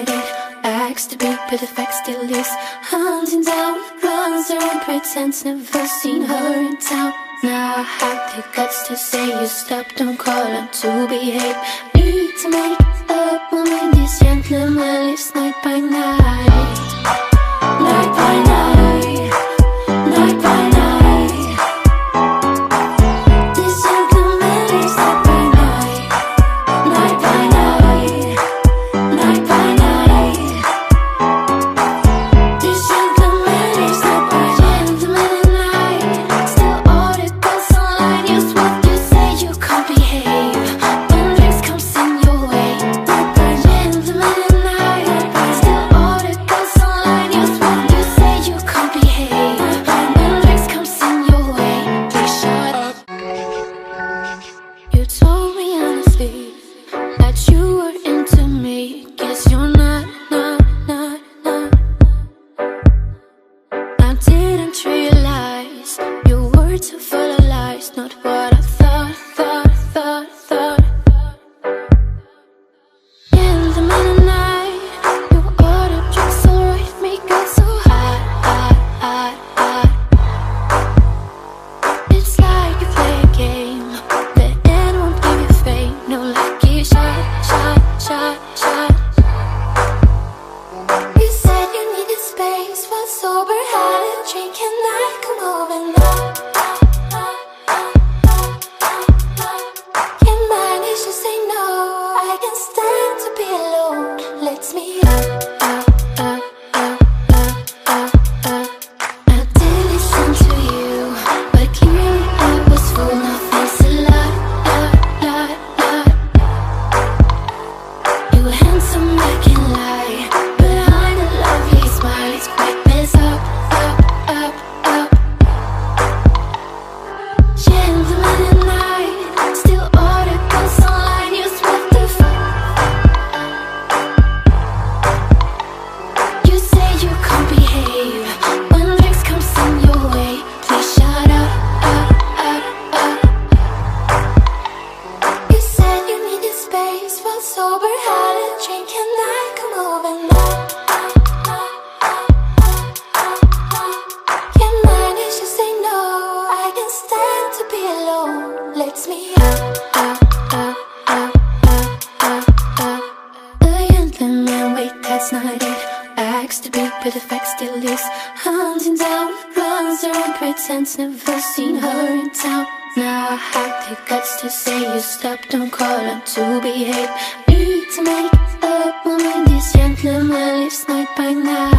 it. Acts to be, but the fact still is. Hunting down, runs around, pretends never seen her in town. Now I have the guts to say you stop, don't call her to behave. Need to make up when this gentleman lives night by night. Night by night, night by night. This gentleman lives night by night. Night by night, night by night. This gentleman lives night by gentleman at night. Still all the girls online use what you say you can't behave. When drinks comes in your way, night by gentleman at night. Still all the girls online use what you say you can't behave. When drinks comes in your way, please shut up. You told me honestly that you were into me. Guess you're not. I didn't realize your words are full of lies. Not what I thought. Gentleman at night, you order drinks alright, make it so hot. It's like you play a game, the end won't give you fame. No lucky shot. You said you needed space, was sober, had a drink, and I come over now. Can't manage to say no, I can stand to be alone. Let's meet up. I did listen to you, but clearly I was full. Now thanks a lot. You handsome, I can lie. Behind a lovely smile, it's quite messed up. Gentleman at night, still order girls online use what the fuck. You say you can't behave. When drinks comes in your way, please shut up. You said you needed space, was sober, had a drink, and I come over now. Can't manage to say no, I can stand to be alone. Let's meet up. The gentleman, wait, that's not it. Acts to be, but the fact still is. Hunting down, runs around, pretends never seen her in town. Now I have the guts to say you stop, don't call her to behave. Need to make up when this gentleman lives night by night.